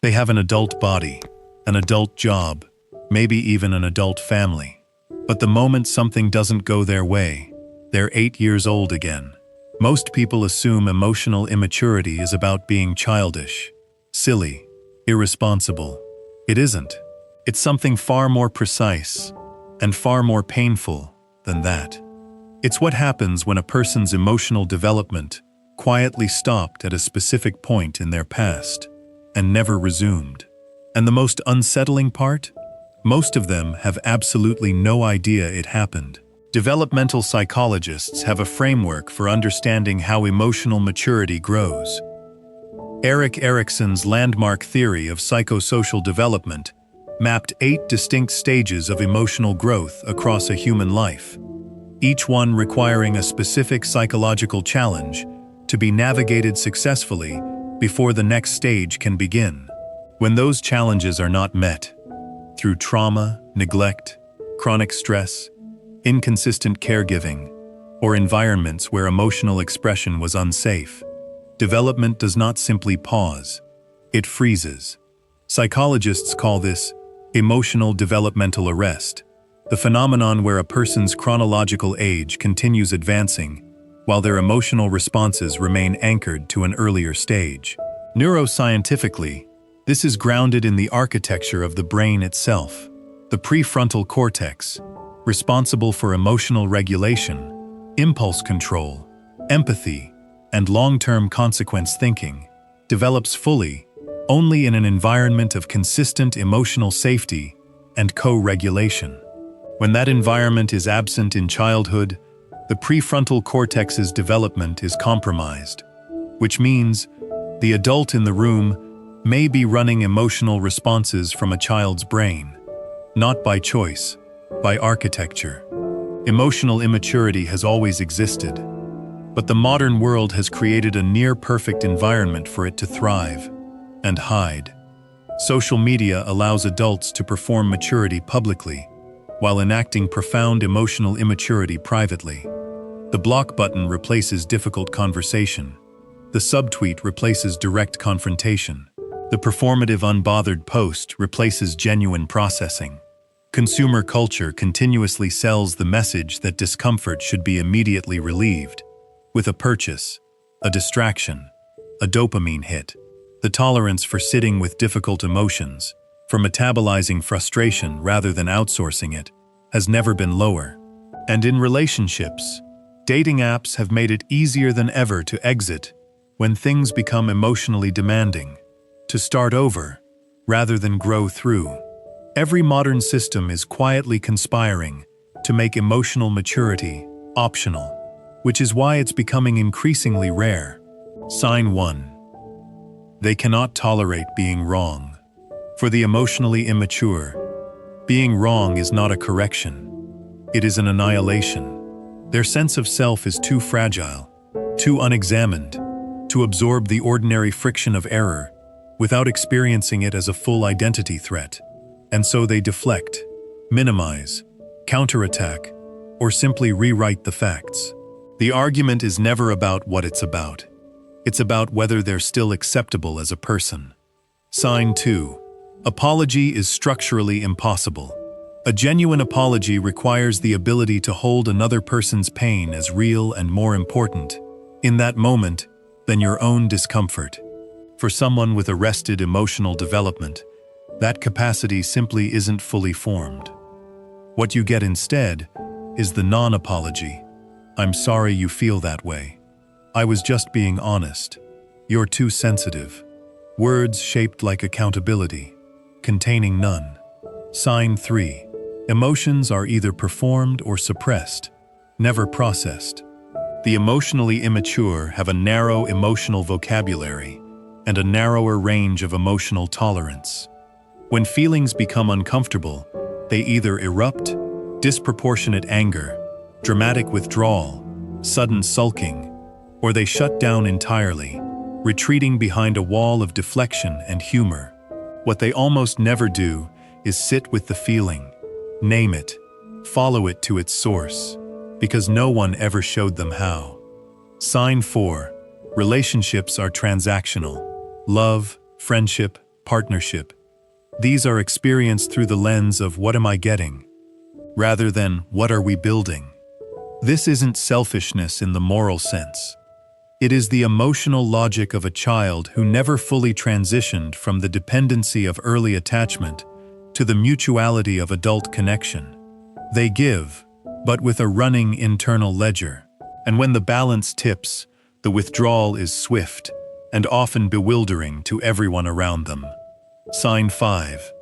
They have an adult body, an adult job, maybe even an adult family. But the moment something doesn't go their way, they're 8 years old again. Most people assume emotional immaturity is about being childish, silly, irresponsible. It isn't. It's something far more precise and far more painful than that. It's what happens when a person's emotional development quietly stopped at a specific point in their past and never resumed. And the most unsettling part? Most of them have absolutely no idea it happened. Developmental psychologists have a framework for understanding how emotional maturity grows. Erik Erikson's landmark theory of psychosocial development mapped 8 distinct stages of emotional growth across a human life, each one requiring a specific psychological challenge to be navigated successfully before the next stage can begin. When those challenges are not met, through trauma, neglect, chronic stress, inconsistent caregiving, or environments where emotional expression was unsafe, development does not simply pause, it freezes. Psychologists call this emotional developmental arrest, the phenomenon where a person's chronological age continues advancing while their emotional responses remain anchored to an earlier stage. Neuroscientifically, this is grounded in the architecture of the brain itself. The prefrontal cortex, responsible for emotional regulation, impulse control, empathy, and long-term consequence thinking, develops fully only in an environment of consistent emotional safety and co-regulation. When that environment is absent in childhood, the prefrontal cortex's development is compromised, which means the adult in the room may be running emotional responses from a child's brain, not by choice, by architecture. Emotional immaturity has always existed, but the modern world has created a near-perfect environment for it to thrive and hide. Social media allows adults to perform maturity publicly, while enacting profound emotional immaturity privately. The block button replaces difficult conversation. The subtweet replaces direct confrontation. The performative unbothered post replaces genuine processing. Consumer culture continuously sells the message that discomfort should be immediately relieved, with a purchase, a distraction, a dopamine hit. The tolerance for sitting with difficult emotions, for metabolizing frustration rather than outsourcing it, has never been lower. And in relationships, dating apps have made it easier than ever to exit when things become emotionally demanding, to start over rather than grow through. Every modern system is quietly conspiring to make emotional maturity optional, which is why it's becoming increasingly rare. Sign 1. They cannot tolerate being wrong. For the emotionally immature, being wrong is not a correction. It is an annihilation. Their sense of self is too fragile, too unexamined, to absorb the ordinary friction of error without experiencing it as a full identity threat. And so they deflect, minimize, counterattack, or simply rewrite the facts. The argument is never about what it's about. It's about whether they're still acceptable as a person. Sign 2. Apology is structurally impossible. A genuine apology requires the ability to hold another person's pain as real and more important, in that moment, than your own discomfort. For someone with arrested emotional development, that capacity simply isn't fully formed. What you get instead is the non-apology. I'm sorry you feel that way. I was just being honest. You're too sensitive. Words shaped like accountability, containing none. Sign 3. Emotions are either performed or suppressed, never processed. The emotionally immature have a narrow emotional vocabulary and a narrower range of emotional tolerance. When feelings become uncomfortable, they either erupt, disproportionate anger, dramatic withdrawal, sudden sulking, or they shut down entirely, retreating behind a wall of deflection and humor. What they almost never do is sit with the feeling, name it, follow it to its source, because no one ever showed them how. Sign 4. Relationships are transactional. Love, friendship, partnership. These are experienced through the lens of what am I getting, rather than what are we building. This isn't selfishness in the moral sense. It is the emotional logic of a child who never fully transitioned from the dependency of early attachment to the mutuality of adult connection. They give, but with a running internal ledger. And when the balance tips, the withdrawal is swift and often bewildering to everyone around them. Sign 5.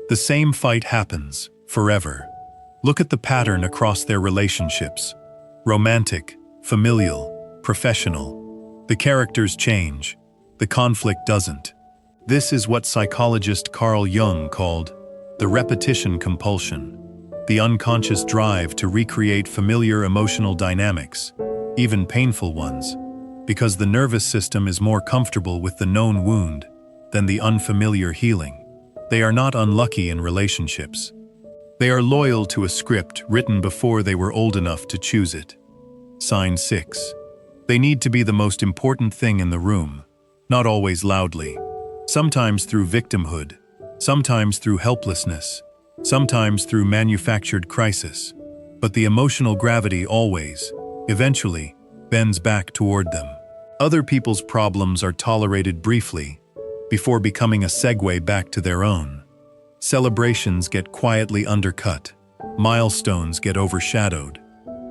The same fight happens, forever. Look at the pattern across their relationships. Romantic, familial, professional. The characters change. The conflict doesn't. This is what psychologist Carl Jung called the repetition compulsion, the unconscious drive to recreate familiar emotional dynamics, even painful ones, because the nervous system is more comfortable with the known wound than the unfamiliar healing. They are not unlucky in relationships. They are loyal to a script written before they were old enough to choose it. Sign 6. They need to be the most important thing in the room, not always loudly. Sometimes through victimhood, sometimes through helplessness, sometimes through manufactured crisis. But the emotional gravity always, eventually, bends back toward them. Other people's problems are tolerated briefly, before becoming a segue back to their own. Celebrations get quietly undercut. Milestones get overshadowed.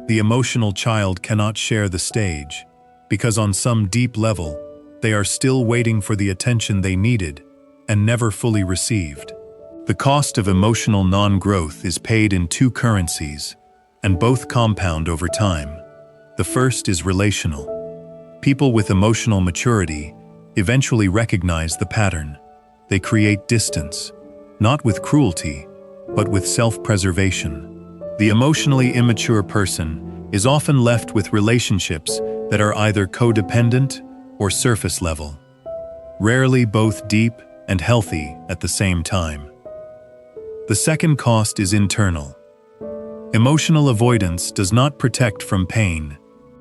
The emotional child cannot share the stage, because on some deep level, they are still waiting for the attention they needed and never fully received. The cost of emotional non-growth is paid in two currencies, and both compound over time. The first is relational. People with emotional maturity eventually recognize the pattern. They create distance, not with cruelty, but with self-preservation. The emotionally immature person is often left with relationships that are either codependent or surface level, rarely both deep and healthy at the same time. The second cost is internal. Emotional avoidance does not protect from pain.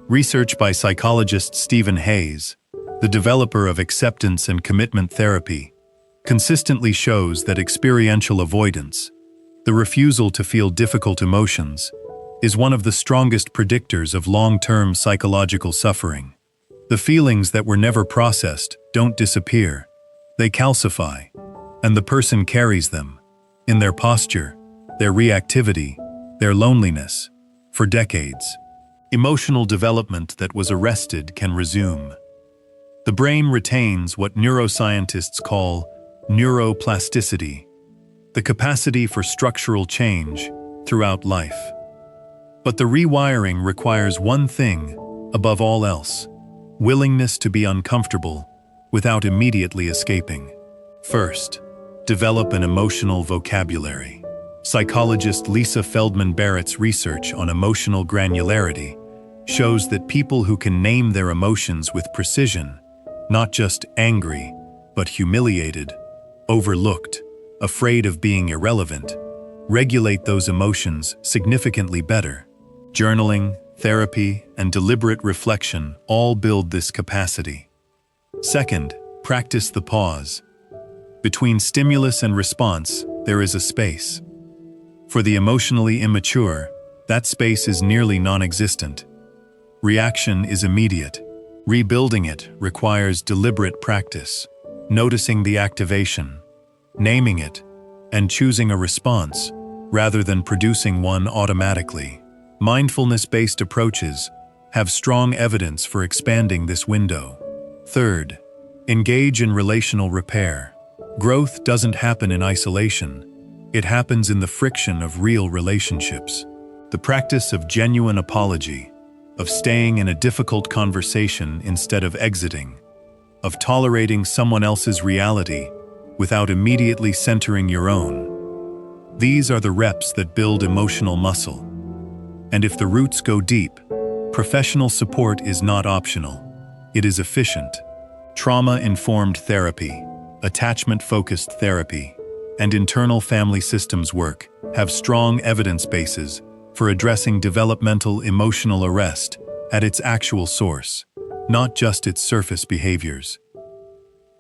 Research by psychologist Stephen Hayes, the developer of acceptance and commitment therapy, consistently shows that experiential avoidance, the refusal to feel difficult emotions, is one of the strongest predictors of long-term psychological suffering. The feelings that were never processed don't disappear. They calcify, and the person carries them, in their posture, their reactivity, their loneliness, for decades. Emotional development that was arrested can resume. The brain retains what neuroscientists call neuroplasticity, the capacity for structural change throughout life. But the rewiring requires one thing above all else: willingness to be uncomfortable without immediately escaping. First, develop an emotional vocabulary. Psychologist Lisa Feldman Barrett's research on emotional granularity shows that people who can name their emotions with precision, not just angry, but humiliated, overlooked, afraid of being irrelevant, regulate those emotions significantly better. Journaling, therapy, and deliberate reflection all build this capacity. Second, practice the pause. Between stimulus and response, there is a space. For the emotionally immature, that space is nearly non-existent. Reaction is immediate. Rebuilding it requires deliberate practice, noticing the activation, naming it, and choosing a response rather than producing one automatically. Mindfulness-based approaches have strong evidence for expanding this window. Third, engage in relational repair. Growth doesn't happen in isolation. It happens in the friction of real relationships. The practice of genuine apology, of staying in a difficult conversation instead of exiting, of tolerating someone else's reality without immediately centering your own. These are the reps that build emotional muscle. And if the roots go deep, professional support is not optional. It is efficient. Trauma-informed therapy, attachment-focused therapy, and internal family systems work have strong evidence bases for addressing developmental emotional arrest at its actual source, not just its surface behaviors.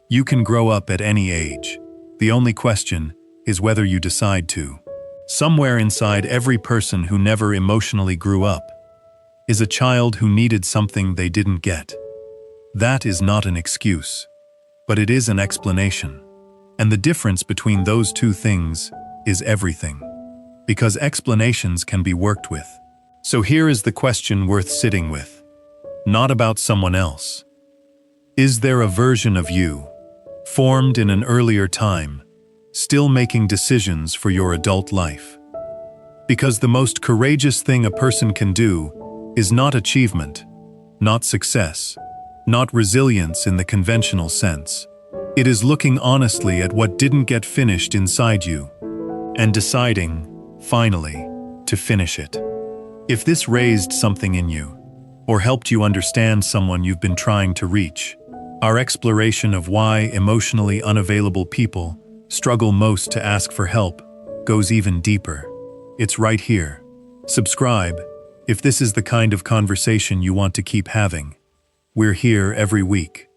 You can grow up at any age, The only question is whether you decide to. Somewhere inside every person who never emotionally grew up is a child who needed something they didn't get. That is not an excuse, but it is an explanation. And the difference between those two things is everything. Because explanations can be worked with. So here is the question worth sitting with. Not about someone else. Is there a version of you, formed in an earlier time, still making decisions for your adult life? Because the most courageous thing a person can do is not achievement, not success, not resilience in the conventional sense. It is looking honestly at what didn't get finished inside you and deciding, finally, to finish it. If this raised something in you, or helped you understand someone you've been trying to reach, our exploration of why emotionally unavailable people struggle most to ask for help goes even deeper. It's right here. Subscribe if this is the kind of conversation you want to keep having. We're here every week.